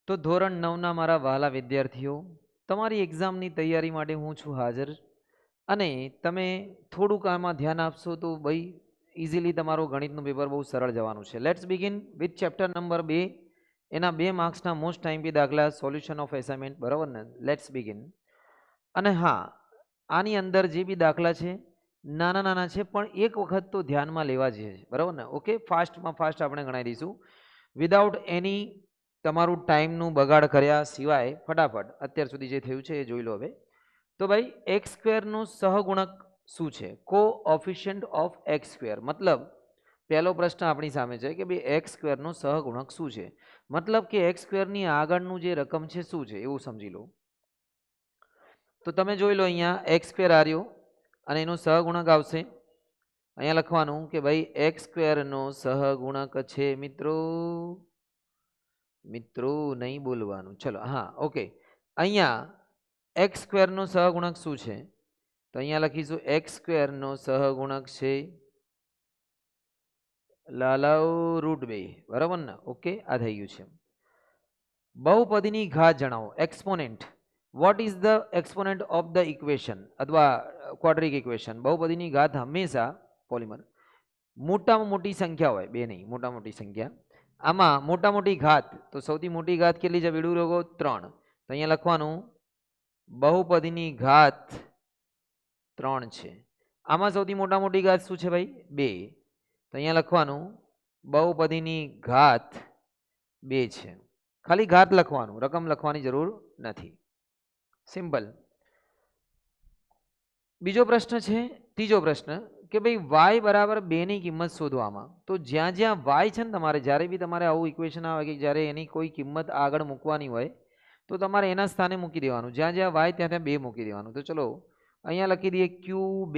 તો ધોરણ 9ના મારા વહાલા વિદ્યાર્થીઓ, તમારી એક્ઝામની તૈયારી માટે હું છું હાજર. અને તમે થોડુંક આમાં ધ્યાન આપશો તો ભાઈ ઇઝીલી તમારું ગણિતનું પેપર બહુ સરળ જવાનું છે. Let's begin with chapter number 2. એના 2 માર્ક્સના મોસ્ટ ટાઈમ બી દાખલા, સોલ્યુશન ઓફ અસાઇનમેન્ટ, બરાબર ને? Let's begin. અને હા, આની અંદર જે બી દાખલા છે નાના નાના છે, પણ એક વખત તો ધ્યાનમાં લેવા છે, બરાબર ને? ઓકે, ફાસ્ટમાં ફાસ્ટ આપણે ગણાવી દઈશું વિધાઉટ એની તમારું ટાઈમનું બગાડ કર્યા સિવાય. ફટાફટ અત્યાર સુધી જે થયું છે એ જોઈ લો હવે. તો ભાઈ એક્સ સ્ક્વેરનો સહગુણક શું છે? કોઓફિશિયન્ટ ઓફ એક્સ સ્ક્વેર. મતલબ પહેલો પ્રશ્ન આપણી સામે છે કે ભાઈ એક્સ સ્ક્વેરનો સહગુણક શું છે? મતલબ કે એક્સ સ્ક્વેરની આગળનું જે રકમ છે શું છે એવું સમજી લો. તો તમે જોઈ લો, અહીંયા એક્સ સ્ક્વેર આવ્યો અને એનો સહગુણક આવશે. અહીંયા લખવાનું કે ભાઈ એક્સ સ્ક્વેરનો સહગુણક છે મિત્રો. મિત્રો નહીં બોલવાનું, ચલો. હા, ઓકે. અહીંયા એક્સ સ્ક્વેરનો સહગુણક શું છે? તો અહીંયા લખીશું એક્સ સ્ક્વેરનો સહગુણક છે લાલાઓ √2, બરાબર ને? ઓકે, આ થઈ ગયું છે. બહુપદીની ઘાત જણાવો. Exponent. What is the exponent of the equation અથવા ક્વોડ્રિક ઇક્વેશન? બહુપદીની ઘાત હંમેશા પોલિમર મોટામાં મોટી સંખ્યા હોય, બે નહીં, મોટા મોટી સંખ્યા. આમાં મોટા મોટી ઘાત, તો સૌથી મોટી ઘાત કેટલી છે બીડું લોકો? 3. તો અહીંયા લખવાનું બહુપદીની ઘાત 3 છે. આમાં સૌથી મોટા મોટી ઘાત શું છે ભાઈ? 2. તો અહીંયા લખવાનું બહુપદીની ઘાત 2 છે. ખાલી ઘાત લખવાનું, રકમ લખવાની જરૂર નથી. સિમ્પલ. બીજો પ્રશ્ન છે, ત્રીજો પ્રશ્ન કે ભાઈ y બરાબર 2 ની કિંમત શોધવામાં. તો જ્યાં જ્યાં y છે ને, તમારે જ્યારે બી તમારે આવું ઇક્વેશન આવે કે જ્યારે એની કોઈ કિંમત આગળ મૂકવાની હોય તો તમારે એના સ્થાને મૂકી દેવાનું. જ્યાં જ્યાં y ત્યાં ત્યાં 2 મૂકી દેવાનું. તો ચલો અહીંયા લખી દઈએ Q2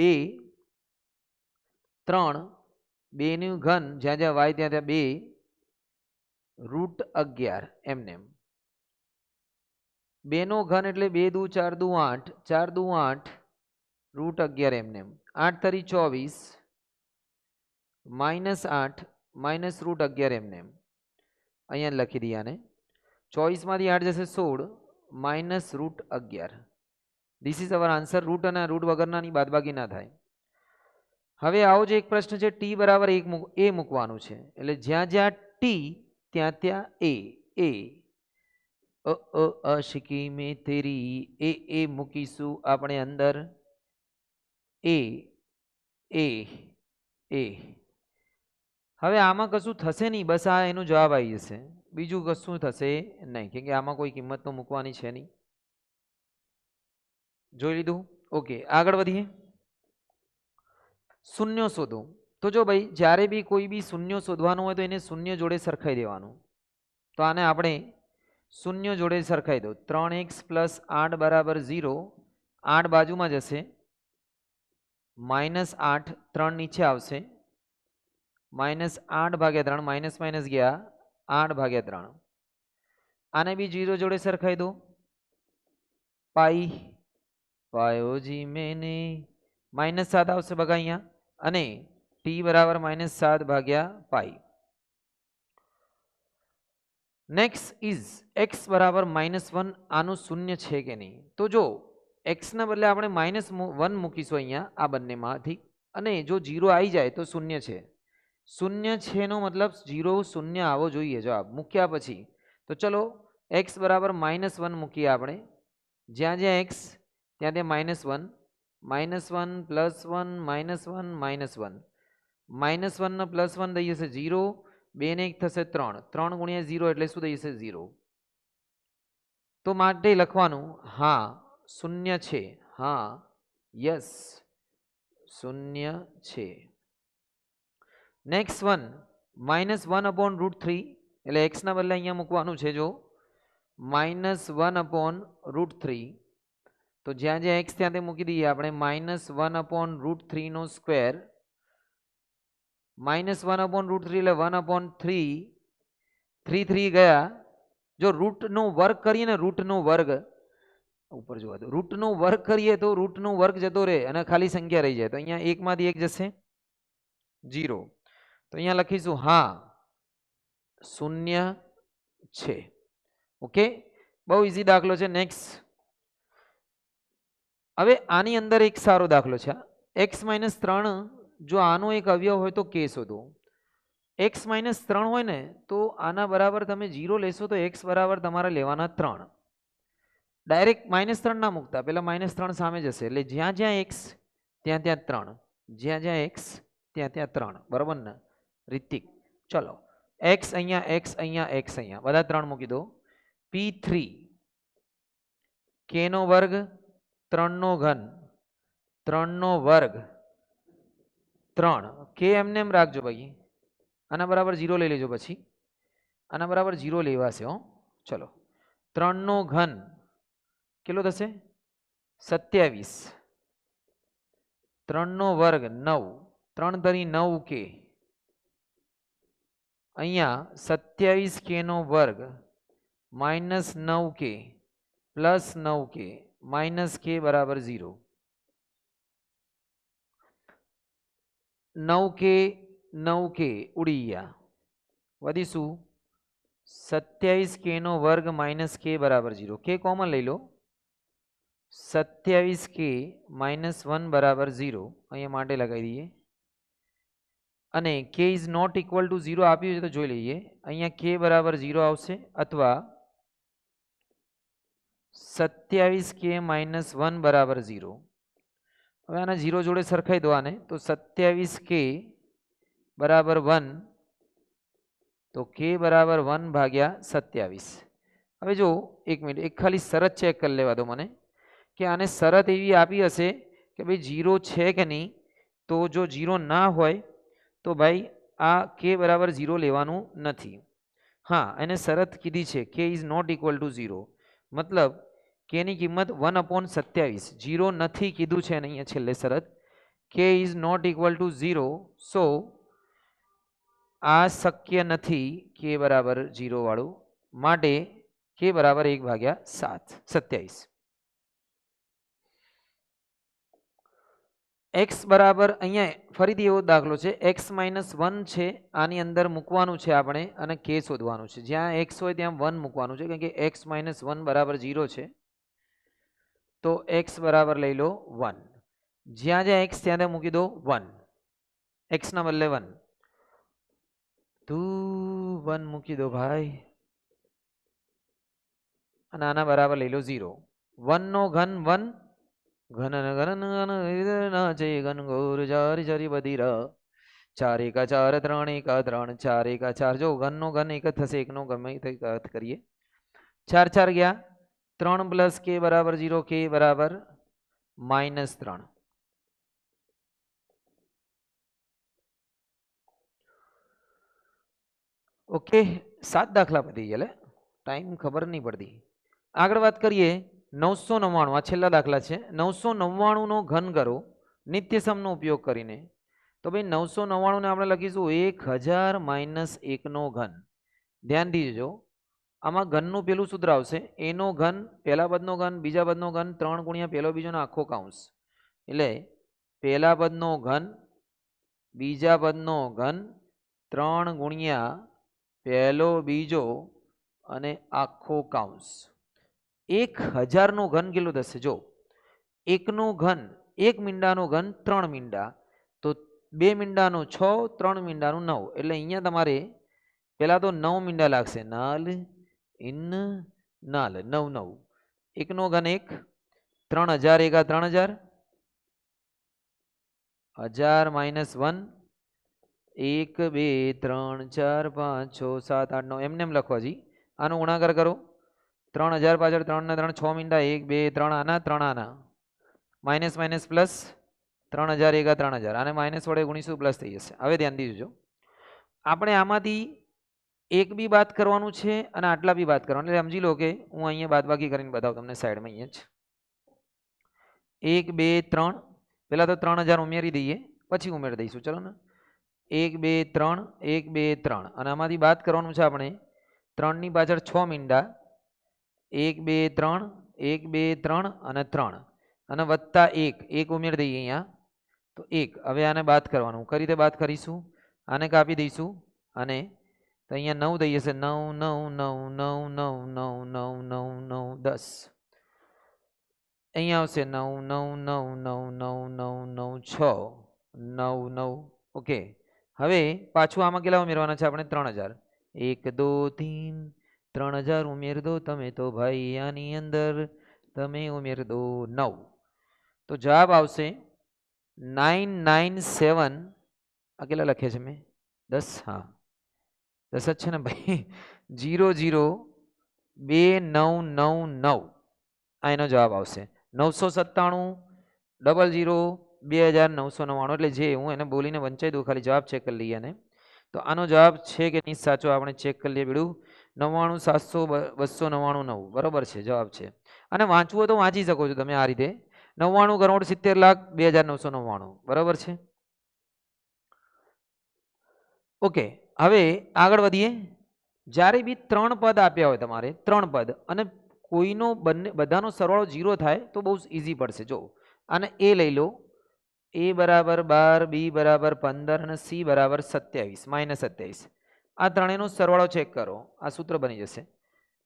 3, 2 નું ઘન, જ્યાં જ્યાં y ત્યાં ત્યાં 2 √11 એમને. 2 નો ઘન એટલે 2 દુ 4 દુ 8, 4 દુ 8 √11 એમને. 8 તરી 24 -8 -√11 એમને. અહીંયા લખી દઈએ આને. 24 માંથી 8 જશે 16 -√11. This is our answer. Root અને રૂટ વગરનાની બાદબાકી ના થાય. હવે આવો જે એક પ્રશ્ન છે, t બરાબર 1 એ મૂકવાનું છે. એટલે જ્યાં જ્યાં t ત્યાં ત્યાં એ અશિકી મે તેરી એ મૂકીશું આપણે અંદર. એ હવે આમાં કશું થશે નહીં, બસ આ એનો જવાબ આવી જશે. બીજું કશું થશે નહીં, કેમ કે આમાં કોઈ કિંમત તો મૂકવાની છે નહીં. જોઈ લીધું? ઓકે, આગળ વધીએ. શૂન્ય શોધો. તો જો ભાઈ જ્યારે બી કોઈ બી શૂન્ય શોધવાનું હોય તો એને શૂન્ય જોડે સરખાઈ દેવાનું. તો આને આપણે શૂન્ય જોડે સરખાઈ દો. 3x + 8 બરાબર 0. 8 બાજુમાં જશે, -8, 3 નીચે આવશે, -8/3, માઇનસ માઇનસ ગયા 8/3. આને બી 0 જોડે સરખાઈ દો. પાયોજી મેને -7 આવશે બગા અહીંયા. અને t બરાબર -7/π. નેક્સ્ટ ઇઝ x બરાબર -1. આનું શૂન્ય છે કે નહીં? તો જો x ના બદલે આપણે -1 મૂકીશું અહીંયા આ બંનેમાંથી, અને જો 0 આવી જાય તો શૂન્ય છે. શૂન્ય છે નો મતલબ 0 શૂન્ય આવવો જોઈએ જવાબ મૂક્યા પછી. તો ચલો x બરાબર -1 મૂકીએ આપણે. જ્યાં જ્યાં x ત્યાં ત્યાં -1, -1 +1 -1 -1 નો +1 થઈ જશે 0. 2 ને 1 થશે 3. 3 ગુણ્યા 0 એટલે શું થઈ જશે? 0. તો માટે લખવાનું હા શૂન્ય છે. હા, યસ, શૂન્ય છે. Next one -1/√3. એટલે x ના બદલે અહીંયા મૂકવાનું છે. જો -1/√3, તો જ્યાં જ્યાં x ત્યાં તે મૂકી દઈએ આપણે. -1/√3 નો સ્ક્વેર. -1/√3 એટલે 1/3. 3 ગયા. જો રૂટનો વર્ગ કરીએ ને, રૂટનો વર્ગ ઉપર જોવા દો, રૂટનો વર્ગ કરીએ તો રૂટનો વર્ગ જતો રહે અને ખાલી સંખ્યા રહી જાય. તો અહીંયા 1 માંથી 1 જશે 0. તો અહીંયા લખીશું હા શૂન્ય છે. ઓકે, બહુ ઇઝી દાખલો છે. નેક્સ્ટ. હવે આની અંદર એક સારો દાખલો છે. x-3 જો આનો એક અવયવ હોય તો કે શોધો. x-3 હોય ને તો આના બરાબર તમે 0 લેશો તો x બરાબર તમારે લેવાના 3. ડાયરેક્ટ -3 ના મૂકતા, પેલા -3 સામે જશે એટલે જ્યાં જ્યાં x ત્યાં ત્યાં 3, જ્યાં જ્યાં x ત્યાં ત્યાં 3. બરાબર ને રિતિક? ચલો, x અહીંયા, x અહીંયા, x અહીંયા, બધા 3 મૂકી દો. p3 k નો વર્ગ 3 નો ઘન 3 નો વર્ગ 3 k એમને એમ રાખજો ભાઈ. આના બરાબર 0 લઈ લેજો, પછી આના બરાબર 0 લેવાશે હો. ચલો, 3 નો ઘન કેટલો થશે? 27. 3 નો વર્ગ 9, 3 તરી 9 k, અહીંયા 27 k નો વર્ગ -9 k plus 9 k minus k બરાબર 0. 9 k 9 k ઉડી ગયા, વધીશું 27 k નો વર્ગ માઇનસ k બરાબર 0. k કોમન લઈ લો. 27 k -1 બરાબર 0 અહીંયા માટે લગાવી દઈએ. અને k is not equal to 0 આપ્યું છે તો જોઈ લઈએ. અહીંયા k બરાબર 0 આવશે અથવા 27 k -1 બરાબર 0. હવે આના 0 જોડે સરખાઈ દો આને, તો 27 k બરાબર 1, તો k બરાબર 1 ભાગ્યા 27. હવે જો એક મિનિટ, એક ખાલી શરત ચેક કરી લેવા દો મને કે આને શરત એવી આપી હશે કે ભાઈ 0 છે કે નહીં. તો જો 0 ના હોય તો ભાઈ આ k બરાબર 0 લેવાનું નથી. હા, એને શરત કીધી છે k is not equal to 0, મતલબ k ની કિંમત 1/27, 0 નથી કીધું છે અને અહીંયા છેલ્લે શરત k is not equal to 0. So આ શક્ય નથી k બરાબર 0 વાળું, માટે k બરાબર 1/27. x બરાબર અહીંયા ફરીથી એવો દાખલો છે. x-1 છે, આની અંદર મૂકવાનું છે આપણે અને k શોધવાનું છે. જ્યાં x હોય ત્યાં 1 મૂકવાનું છે, કારણ કે x-1 બરાબર 0 છે. તો x બરાબર લઈ લો 1. જ્યાં જ્યાં x ત્યાં મૂકી દો 1, x ના બદલે 1. તું 1 મૂકી દો ભાઈ, અને આના બરાબર લઈ લો 0. 1 નો ઘન 1, ઘન ઘન ઘન નાચે ઘન ઘોર ચારી ચારી બધીરા, 4 એકા 4, 3 એકા 3, 4 એકા 4. જો ઘન નો ઘન એક જ થશે, એકનો ગમે તે અર્થ કરીએ. 4 4 ગયા, 3 પ્લસ k બરાબર 0, k બરાબર -3. ઓકે, 7 દાખલા પતી ગયા. ટાઈમ ખબર નહીં પડતી. આગળ વાત કરીએ 999, આ છેલ્લા દાખલા છે. 999 નો ઘન કરો નિત્યસમનો ઉપયોગ કરીને. તો ભાઈ 999 ને આપણે લખીશું 1000 - 1 નો ઘન. ધ્યાન દીજો, આમાં ઘનનું પેલું સૂત્ર આવશે, એનો ઘન, પહેલા પદનો ઘન, બીજા પદનો ઘન, 3 ગુણ્યા પહેલો બીજોનો આખો કાઉન્સ. એટલે પહેલા પદનો ઘન, બીજા પદનો ઘન, 3 ગુણ્યા પહેલો બીજો અને આખો કાઉન્સ. 1000 નો ઘન કેટલું થશે? જો 1 નો ઘન, 1 મીંડાનો ઘન 3 મીંડા, તો 2 મીંડાનો 6, 3 મીંડાનું 9. એટલે અહીંયા તમારે પહેલા તો 9 મીંડા લાગશે. નાલ ઇન નાલ 9 9. 1 નો ઘન 1, 3000 એકા 3000, 1000 - 1, 1 2 3 4 5 6 7 8 9, એમને એમ લખો. હજી આનો ગુણાકાર કરો. 3000 પાછળ 3 ને 3 6 મીંડા, 1 2 3 આના 3 આના, માઇનસ માઇનસ પ્લસ, 3000 એકા 3000, આને માઇનસ વડે ગુણીશું પ્લસ થઈ જશે. હવે ધ્યાન દીજો, આપણે આમાંથી એક બી બાદ કરવાનું છે અને આટલા બી બાદ કરવાનું. એટલે સમજી લો કે હું અહીંયા બાદબાકી કરીને બતાવું તમને સાઈડમાં. અહીંયા જ 1 2 3, પહેલા તો 3000 ઉમેરી દઈએ, પછી ઉમેરી દઈશું. ચલો ને, 1 2 3, 1 2 3, અને આમાંથી બાદ કરવાનું છે આપણે 3 ની પાછળ 6 મીંડા, 1 2 3, 1 2 3 અને 3, અને વત્તા 1 ઉમેરી દઈએ અહીંયા, તો 1. હવે આને બાદ કરવાનું, કઈ રીતે બાદ કરીશું? આને કાપી દઈશું અને તો અહીંયા 9 થઈ જશે 9 9 9 9 9 9 9 9 10 અહીંયા આવશે 9 9 9 9 9 9 9 6 9 9 ઓકે હવે પાછું આમાં કેટલા ઉમેરવાના છે આપણે 3000 1 2 3 3000 ઉમેર દો તમે તો ભાઈ આની અંદર તમે ઉમેર દો 9 તો જવાબ આવશે 997 આ કેટલા લખે છે મેં 10 હા 10 જ છે ને ભાઈ 00299 આ એનો જવાબ આવશે 997 00 2999 એટલે જે હું એને બોલીને વંચાઈ દઉં ખાલી જવાબ ચેક કરી લઈએ ને તો આનો જવાબ છે કે નહીં સાચો આપણે ચેક કરી લઈએ બેડું 99,700,299 બરોબર છે જવાબ છે અને વાંચવું હોય તો વાંચી શકો છો તમે આ રીતે 99,70,02,999 બરોબર છે ઓકે હવે આગળ વધીએ જ્યારે બી 3 પદ આપ્યા હોય તમારે 3 પદ અને કોઈનો બધાનો સરવાળો 0 થાય તો બહુ ઈઝી પડશે જો અને એ લઈ લો a બરાબર 12 b બરાબર 15 અને c બરાબર 27 -27 આ ત્રણેયનો સરવાળો ચેક કરો આ સૂત્ર બની જશે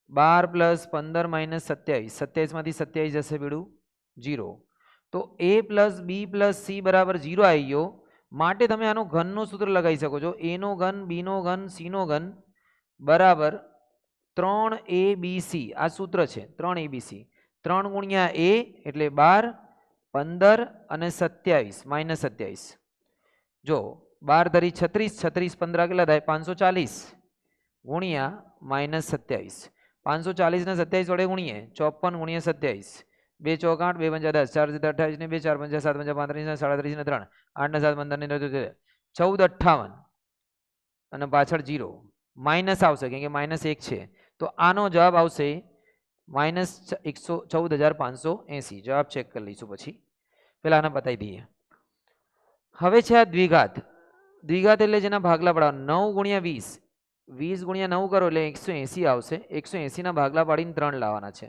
12 પ્લસ 15 માઇનસ 27 27 માંથી 27 જશે બેડું 0 તો a plus b plus c બરાબર 0 આવી ગયો માટે તમે આનો ઘનનો સૂત્ર લગાવી શકો છો a નો ઘન b નો ઘન c નો ઘન બરાબર 3abc આ સૂત્ર છે 3abc 3 ગુણ્યા a એટલે 12 15 અને 27 -27 જો 12 ધરી 36 36 15 કેટલા થાય 540 ગુણ્યા -27 540 ને 27 વડે ગુણીએ 54 ગુણ્યા 27 2 ચોક 8 2 પંચા 10 4 28 ને 2 4 પંચા 7 પંચા 35 ને 37 ને 3 8 ને 7 15 ને 14 58 અને પાછળ 0 માઇનસ આવશે કેમ કે -1 છે તો આનો જવાબ આવશે -14,580 જવાબ ચેક કરી લઈશું પછી પેલા આને બતાવી દઈએ હવે છે આ દ્વિઘાત દ્વિઘાત એટલે જેના ભાગલા પાડવા 9 ગુણ્યા 20 20 ગુણ્યા 9 કરો એટલે 180 આવશે 180 ના ભાગલા પાડીને 3 લાવવાના છે